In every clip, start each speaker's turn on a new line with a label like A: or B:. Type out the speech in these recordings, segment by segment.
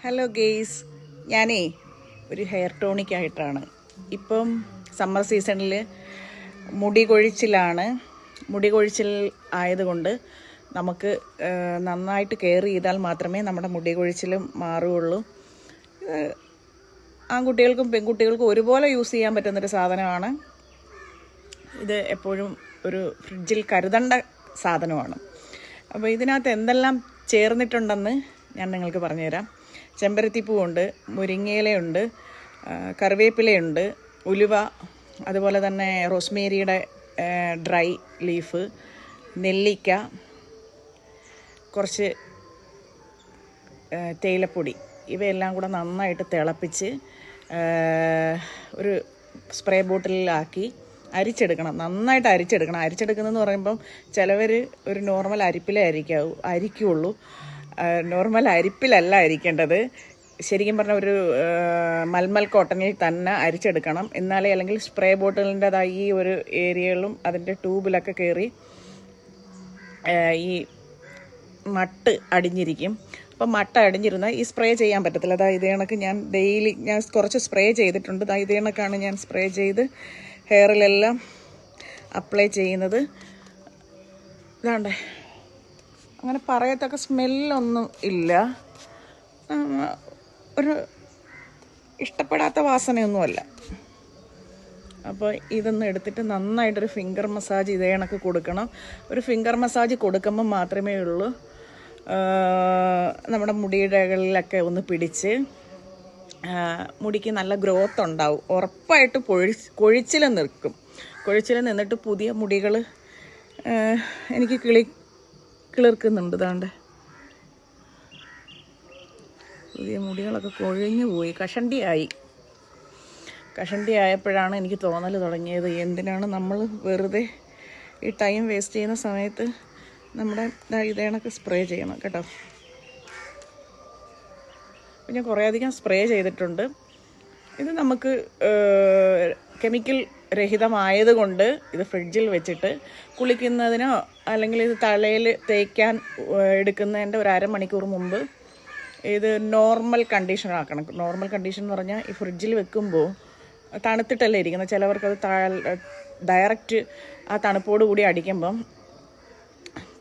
A: Hello guys, ഞാനേ ഒരു hair ടോണിക്കായിട്ടാണ്. ഇപ്പം സമ്മർ സീസണിൽ മുടി കൊഴിച്ചിലാണ്. മുടി കൊഴിച്ചിൽ ആയതുകൊണ്ട് നമുക്ക് നന്നായിട്ട് കെയർ ചെയ്താൽ മാത്രമേ നമ്മുടെ മുടി കൊഴിച്ചിൽ മാറുകയുള്ളൂ. ആൺകുട്ടികൾക്കും പെൺകുട്ടികൾക്കും ഒരുപോലെ യൂസ് ചെയ്യാൻ പറ്റുന്നൊരു സാധനമാണ് ഇത്. എപ്പോഴും ഒരു ഫ്രിഡ്ജിൽ കരുതേണ്ട സാധനമാണ്. അപ്പോൾ ഇതിനകത്ത് എന്തെല്ലാം ചേർന്നിട്ടുണ്ടെന്ന് ഞാൻ നിങ്ങൾക്ക് പറഞ്ഞുതരാം. ചെമ്പരത്തിപ്പൂവുണ്ട്, മുരിങ്ങയിലയുണ്ട്, കറിവേപ്പിലയുണ്ട്, ഉലുവ, അതുപോലെ തന്നെ റോസ്മേരിയുടെ ഡ്രൈ ലീഫ്, നെല്ലിക്ക, കുറച്ച് തേയിലപ്പൊടി. ഇവയെല്ലാം കൂടെ നന്നായിട്ട് തിളപ്പിച്ച് ഒരു സ്പ്രേ ബോട്ടിലാക്കി അരിച്ചെടുക്കണം. നന്നായിട്ട് അരിച്ചെടുക്കണം. അരിച്ചെടുക്കുന്നതെന്ന് പറയുമ്പം ചിലവർ ഒരു നോർമൽ അരിക്കുള്ളൂ. നോർമൽ അരിപ്പിലല്ല അരിക്കേണ്ടത്. ശരിക്കും പറഞ്ഞാൽ ഒരു മൽമൽ കോട്ടണിൽ തന്നെ അരിച്ചെടുക്കണം. എന്നാലേ, അല്ലെങ്കിൽ സ്പ്രേ ബോട്ടിലിൻ്റെതായി ഈ ഒരു ഏരിയകളിലും അതിൻ്റെ ട്യൂബിലൊക്കെ കയറി ഈ മട്ട് അടിഞ്ഞിരിക്കും. അപ്പം മട്ട അടിഞ്ഞിരുന്നാൽ ഈ സ്പ്രേ ചെയ്യാൻ പറ്റത്തില്ല. അതായത് ഇതേ കണക്ക് ഞാൻ കുറച്ച് സ്പ്രേ ചെയ്തിട്ടുണ്ട്. ഇതേ കണക്കാണ് ഞാൻ സ്പ്രേ ചെയ്ത് ഹെയറിലെല്ലാം അപ്ലൈ ചെയ്യുന്നത്. ഇതാണ്ടേ, അങ്ങനെ പറയത്തക്ക സ്മെല്ലൊന്നും ഇല്ല. ഒരു ഇഷ്ടപ്പെടാത്ത വാസനയൊന്നുമല്ല. അപ്പോൾ ഇതൊന്ന് എടുത്തിട്ട് നന്നായിട്ടൊരു ഫിംഗർ മസാജ് ഇതേ കണക്ക് കൊടുക്കണം. ഒരു ഫിംഗർ മസാജ് കൊടുക്കുമ്പോൾ മാത്രമേ ഉള്ളൂ നമ്മുടെ മുടിയിടകളിലൊക്കെ ഒന്ന് പിടിച്ച് മുടിക്ക് നല്ല ഗ്രോത്ത് ഉണ്ടാവും. ഉറപ്പായിട്ട് കൊഴിച്ചിൽ നിൽക്കും. കൊഴിച്ചിൽ നിന്നിട്ട് പുതിയ മുടികൾ എനിക്ക് കിളിർക്കുന്നുണ്ട്. ഇതാണ്ട് പുതിയ മുടികളൊക്കെ കൊഴിഞ്ഞു പോയി, കഷണ്ടി ആയപ്പോഴാണ് എനിക്ക് തോന്നൽ തുടങ്ങിയത്, എന്തിനാണ് നമ്മൾ വെറുതെ ഈ ടൈം വേസ്റ്റ് ചെയ്യുന്ന സമയത്ത് നമ്മുടെ ഇതേ കണക്ക് സ്പ്രേ ചെയ്യണം കേട്ടോ. ഞാൻ കുറേയധികം സ്പ്രേ ചെയ്തിട്ടുണ്ട്. ഇത് നമുക്ക് കെമിക്കൽ രഹിതമായതുകൊണ്ട് ഇത് ഫ്രിഡ്ജിൽ വെച്ചിട്ട് കുളിക്കുന്നതിനോ അല്ലെങ്കിൽ ഇത് തലയിൽ തേക്കാൻ എടുക്കുന്നതിൻ്റെ ഒരു അരമണിക്കൂർ മുമ്പ് ഇത് നോർമൽ കണ്ടീഷൻ ആക്കണം. നോർമൽ കണ്ടീഷൻ എന്ന് പറഞ്ഞാൽ ഈ ഫ്രിഡ്ജിൽ വെക്കുമ്പോൾ തണുത്തിട്ടല്ലേ ഇരിക്കുന്നത്. ചിലവർക്കത് ഡയറക്റ്റ് ആ തണുപ്പോട് കൂടി അടിക്കുമ്പം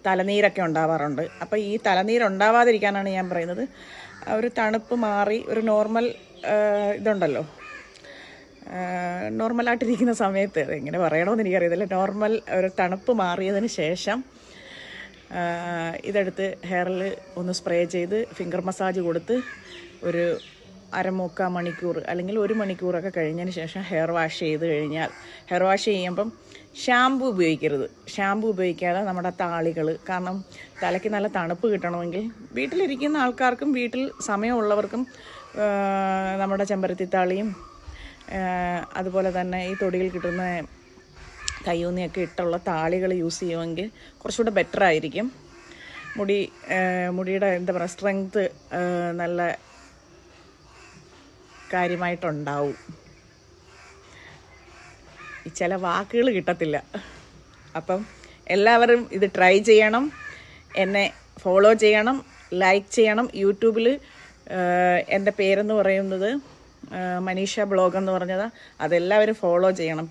A: തലനീരൊക്കെ ഉണ്ടാവാറുണ്ട്. അപ്പോൾ ഈ തലനീരുണ്ടാവാതിരിക്കാനാണ് ഞാൻ പറയുന്നത്, ഒരു തണുപ്പ് മാറി ഒരു നോർമൽ ഇതുണ്ടല്ലോ, നോർമലായിട്ടിരിക്കുന്ന സമയത്ത്, എങ്ങനെ പറയണമെന്ന് എനിക്കറിയത്തില്ല, നോർമൽ ഒരു തണുപ്പ് മാറിയതിന് ശേഷം ഇതെടുത്ത് ഹെയറിൽ ഒന്ന് സ്പ്രേ ചെയ്ത് ഫിംഗർ മസാജ് കൊടുത്ത് ഒരു അരമുക്കാൽ മണിക്കൂർ അല്ലെങ്കിൽ 1 മണിക്കൂറൊക്കെ കഴിഞ്ഞതിന് ശേഷം ഹെയർ വാഷ് ചെയ്ത് കഴിഞ്ഞാൽ, ഹെയർ വാഷ് ചെയ്യുമ്പം ഷാമ്പു ഉപയോഗിക്കരുത്. ഷാമ്പു ഉപയോഗിക്കാതെ നമ്മുടെ താളികൾ, കാരണം തലയ്ക്ക് നല്ല തണുപ്പ് കിട്ടണമെങ്കിൽ വീട്ടിലിരിക്കുന്ന ആൾക്കാർക്കും വീട്ടിൽ സമയമുള്ളവർക്കും നമ്മുടെ ചെമ്പരത്തിത്താളിയും അതുപോലെ തന്നെ ഈ തൊടിയിൽ കിട്ടുന്ന കയ്യൂന്നിയൊക്കെ ഇട്ടുള്ള താളികൾ യൂസ് ചെയ്യുമെങ്കിൽ കുറച്ചുകൂടെ ബെറ്റർ ആയിരിക്കും. മുടിയുടെ എന്താ പറയുക, സ്ട്രെങ്ത്ത് നല്ല കാര്യമായിട്ടുണ്ടാവും. ഈ ചില വാക്കുകൾ കിട്ടത്തില്ല. അപ്പം എല്ലാവരും ഇത് ട്രൈ ചെയ്യണം, എന്നെ ഫോളോ ചെയ്യണം, ലൈക്ക് ചെയ്യണം. യൂട്യൂബിൽ എൻ്റെ പേരെന്ന് പറയുന്നത് മനീഷ ബ്ലോഗ് എന്ന് പറഞ്ഞതാണ്. അതെല്ലാവരും ഫോളോ ചെയ്യണം.